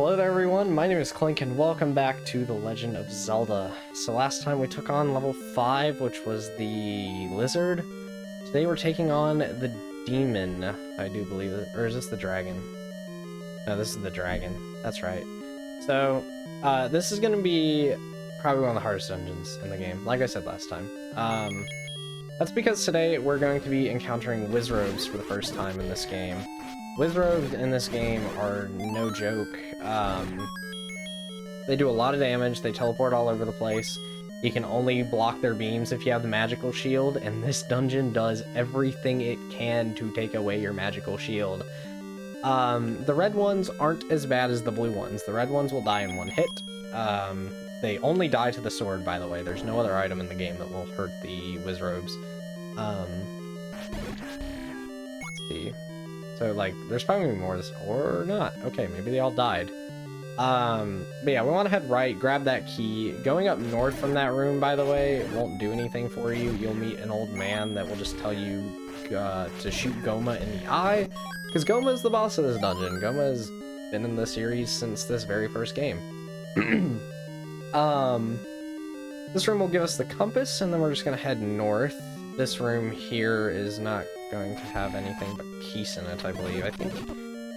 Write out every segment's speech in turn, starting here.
Hello there everyone, my name is Clink and welcome back to The Legend of Zelda. So last time we took on level 5, which was the lizard. Today we're taking on the demon, I do believe, or is this the dragon? No, this is the dragon, that's right. So, this is going to be probably one of the hardest dungeons in the game, like I said last time. That's because today we're going to be encountering Wizrobes for the first time in this game. Wizrobes in this game are no joke. They do a lot of damage, they teleport all over the place. You can only block their beams if you have the magical shield, and this dungeon does everything it can to take away your magical shield. The red ones aren't as bad as the blue ones. The red ones will die in one hit. They only die to the sword, by the way. There's no other item in the game that will hurt the Wizrobes. Let's see. So, like, there's probably more of this, or not. Okay, maybe they all died. But yeah, we want to head right, grab that key. Going up north from that room, by the way, it won't do anything for you. You'll meet an old man that will just tell you to shoot Goma in the eye, because Goma is the boss of this dungeon. Goma has been in the series since this very first game. This room will give us the compass, and then we're just going to head north. This room here is not going to have anything but keys in it, I believe. I think,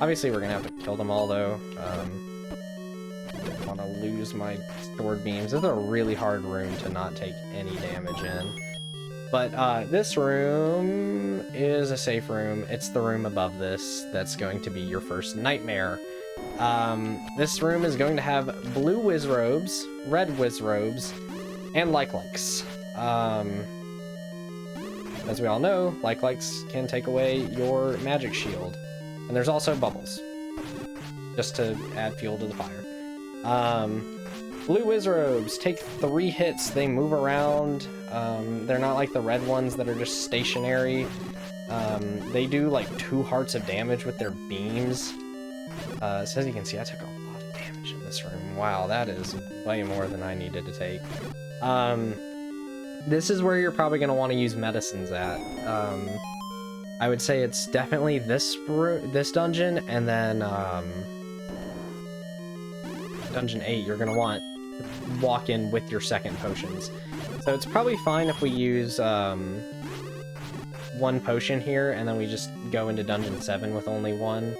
obviously we're going to have to kill them all, though. Don't want to lose my sword beams. This is a really hard room to not take any damage in. But this room is a safe room. It's the room above this that's going to be your first nightmare. This room is going to have blue Wizrobes, red Wizrobes, and like-likes. As we all know, like-likes can take away your magic shield. And there's also bubbles, just to add fuel to the fire. Blue Wizrobes take 3 hits. They move around. They're not like the red ones that are just stationary. They do like 2 hearts of damage with their beams. So as you can see, I took a lot of damage in this room. Wow, that is way more than I needed to take. This is where you're probably going to want to use medicines at. I would say it's definitely this dungeon, and then Dungeon 8, you're going to want to walk in with your second potions. So it's probably fine if we use 1 potion here, and then we just go into Dungeon 7 with only 1.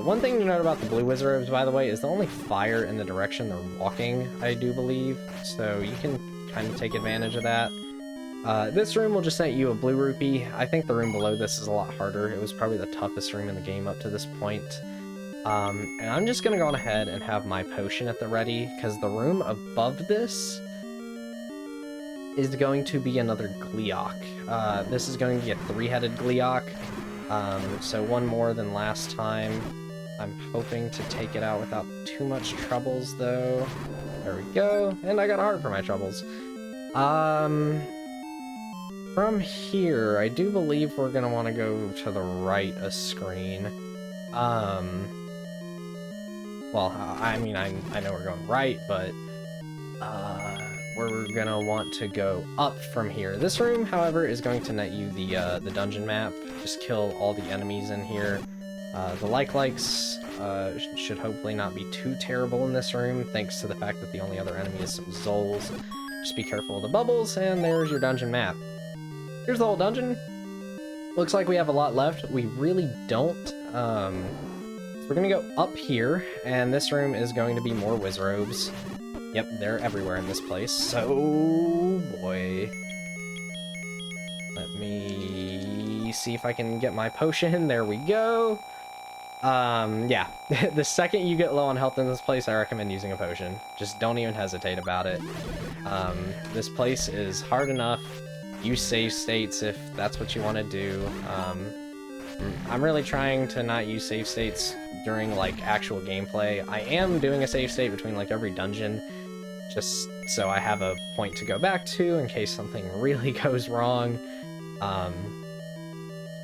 One thing to note about the blue Wizrobes, by the way, is they only fire in the direction they're walking, I do believe. So you can kind of take advantage of that. This room will just net you a blue rupee. I think the room below this is a lot harder. It was probably the toughest room in the game up to this point. And I'm just going to go on ahead and have my potion at the ready, because the room above this is going to be another Gleeok. This is going to be a 3-headed Gleeok, so 1 more than last time. I'm hoping to take it out without too much troubles, though. There we go, and I got a heart for my troubles. From here, I do believe we're going to want to go to the right a screen. Well, I mean, I know we're going right, but we're gonna want to go up from here. This room, however, is going to net you the dungeon map. Just kill all the enemies in here. The like-likes should hopefully not be too terrible in this room, thanks to the fact that the only other enemy is some Zols. Just be careful of the bubbles, and there's your dungeon map. Here's the whole dungeon. Looks like we have a lot left. We really don't. We're gonna go up here, and this room is going to be more Wizrobes. Yep, they're everywhere in this place, so boy. Let me see if I can get my potion. There we go. Yeah, the second you get low on health in this place, I recommend using a potion. Just don't even hesitate about it. This place is hard enough. Use save states if that's what you want to do. I'm really trying to not use save states during like actual gameplay. I am doing a save state between like every dungeon, just so I have a point to go back to in case something really goes wrong.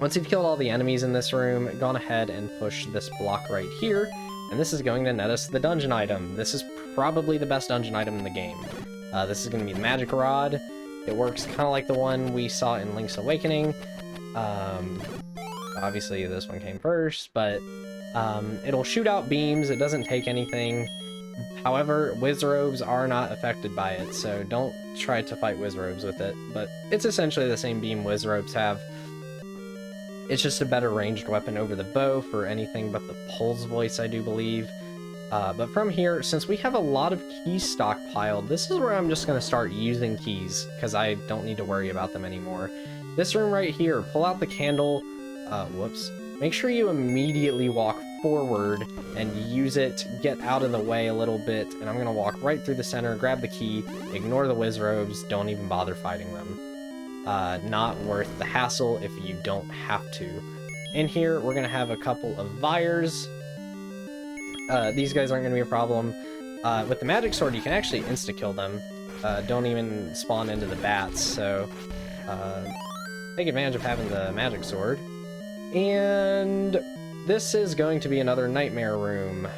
Once you've killed all the enemies in this room, go on ahead and push this block right here, and this is going to net us the dungeon item. This is probably the best dungeon item in the game. This is going to be the magic rod. It works kind of like the one we saw in Link's Awakening. Obviously this one came first, but It'll shoot out beams, it doesn't take anything. However, Wizrobes are not affected by it, so don't try to fight Wizrobes with it. But it's essentially the same beam Wizrobes have. It's just a better ranged weapon over the bow for anything but the Pulse Voice, I do believe. But from here, since we have a lot of keys stockpiled, this is where I'm just going to start using keys, because I don't need to worry about them anymore. This room right here, pull out the candle, whoops. Make sure you immediately walk forward and use it, get out of the way a little bit, and I'm going to walk right through the center, grab the key, ignore the Wizrobes, don't even bother fighting them. Not worth the hassle if you don't have to. In here, we're going to have a couple of Vires. These guys aren't going to be a problem. With the magic sword, you can actually insta-kill them. Don't even spawn into the bats, so take advantage of having the magic sword. And this is going to be another nightmare room.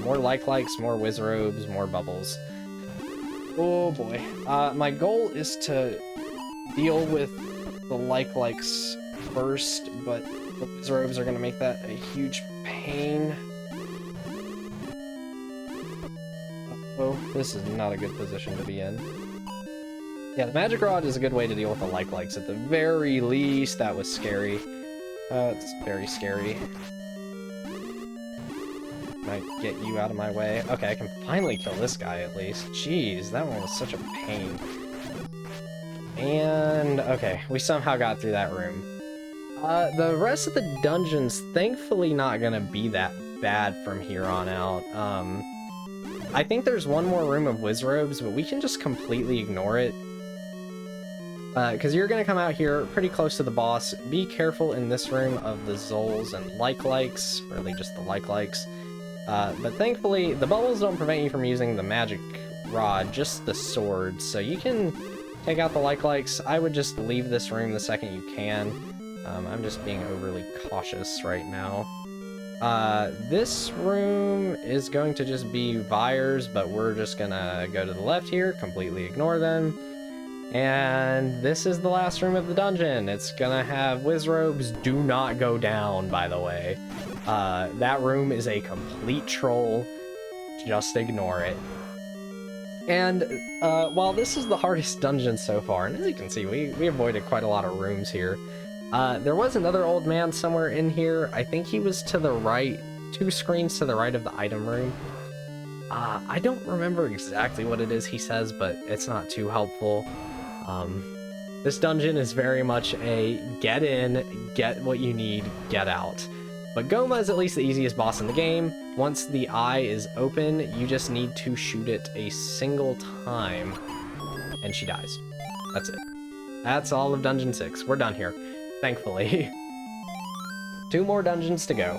More likes, more Wizrobes, more bubbles. Oh boy. My goal is to deal with the likes first, but the Wizrobes are going to make that a huge pain. Oh, this is not a good position to be in. Yeah, the magic rod is a good way to deal with the likes at the very least. That was scary. It's very scary. Might get you out of my way. Okay, I can finally kill this guy at least. Jeez, that one was such a pain. And, okay, we somehow got through that room. The rest of the dungeon's thankfully not gonna be that bad from here on out. I think there's one more room of Wizrobes, but we can just completely ignore it. Because you're going to come out here pretty close to the boss. Be careful in this room of the Zols and likes, really just the likes. But thankfully, the bubbles don't prevent you from using the magic rod, just the sword. So you can take out the likes. I would just leave this room the second you can. I'm just being overly cautious right now. This room is going to just be Vires, but we're just gonna go to the left here, completely ignore them. And this is the last room of the dungeon. It's gonna have Wizrobes. Do not go down, by the way. That room is a complete troll. Just ignore it. And while this is the hardest dungeon so far, and as you can see, we avoided quite a lot of rooms here. There was another old man somewhere in here. I think he was to the right, 2 screens to the right of the item room. I don't remember exactly what it is he says, but it's not too helpful. This dungeon is very much a get in, get what you need, get out. But Goma is at least the easiest boss in the game. Once the eye is open, you just need to shoot it a single time, and she dies. That's it. That's all of Dungeon 6. We're done here. Thankfully. 2 more dungeons to go.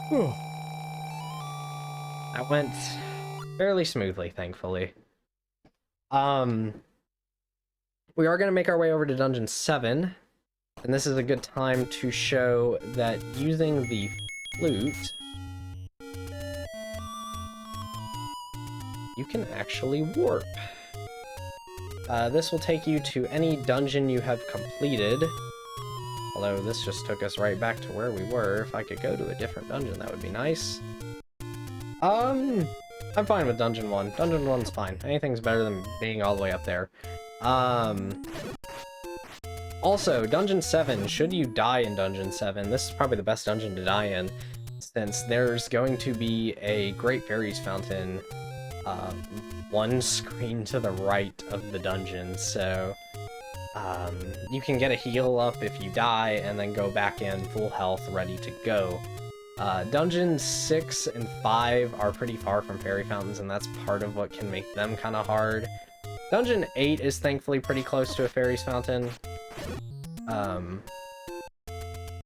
Whew. That went fairly smoothly, thankfully. We are going to make our way over to Dungeon 7, and this is a good time to show that using the flute, you can actually warp. This will take you to any dungeon you have completed. Although this just took us right back to where we were. If I could go to a different dungeon, that would be nice. I'm fine with Dungeon 1. Dungeon 1's fine. Anything's better than being all the way up there. Also, Dungeon 7, should you die in Dungeon 7, this is probably the best dungeon to die in, since there's going to be a Great Fairies Fountain 1 screen to the right of the dungeon, so you can get a heal up if you die and then go back in full health, ready to go. Dungeons 6 and 5 are pretty far from fairy fountains, and that's part of what can make them kind of hard. Dungeon 8 is thankfully pretty close to a fairy's fountain. And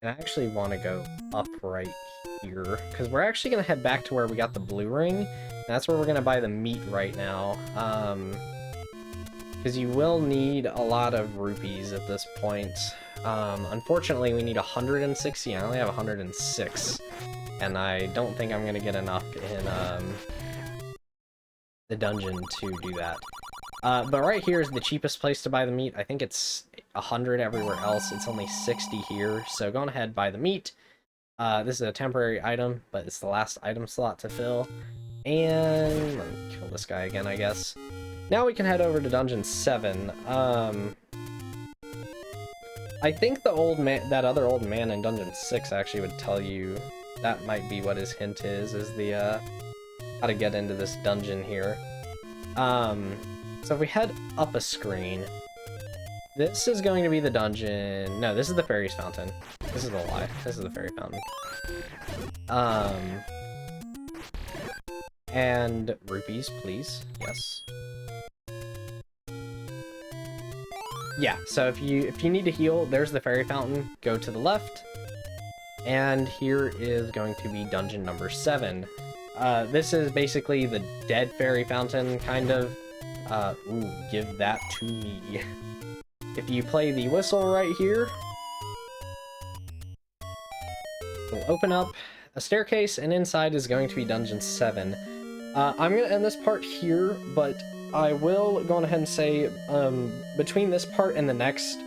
I actually want to go up right here, because we're actually going to head back to where we got the blue ring, and that's where we're going to buy the meat right now. Because you will need a lot of rupees at this point. Unfortunately, we need 160. I only have 106, and I don't think I'm going to get enough in the dungeon to do that. But right here is the cheapest place to buy the meat. I think it's 100 everywhere else. It's only 60 here, so go ahead, buy the meat. This is a temporary item, but it's the last item slot to fill. And let me kill this guy again, I guess. Now we can head over to Dungeon 7. I think the old man, that other old man in Dungeon 6 actually would tell you that might be what his hint is the, how to get into this dungeon here. So if we head up a screen, this is going to be the dungeon. No, this is the fairy's fountain. This is a lie. This is the fairy fountain. And rupees, please. Yes. Yeah, so if you need to heal, there's the fairy fountain. Go to the left. And here is going to be dungeon number 7. This is basically the dead fairy fountain, kind of. Ooh, give that to me. If you play the whistle right here, it'll open up a staircase, and inside is going to be dungeon 7. I'm going to end this part here, but I will go on ahead and say, between this part and the next,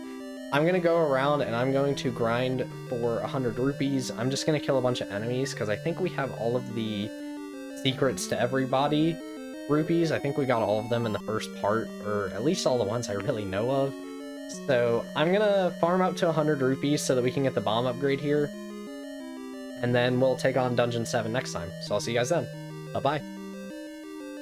I'm going to go around and I'm going to grind for 100 rupees. I'm just going to kill a bunch of enemies, because I think we have all of the secrets to everybody rupees. I think we got all of them in the first part, or at least all the ones I really know of. So I'm going to farm up to 100 rupees so that we can get the bomb upgrade here. And then we'll take on Dungeon 7 next time. So I'll see you guys then. Bye-bye.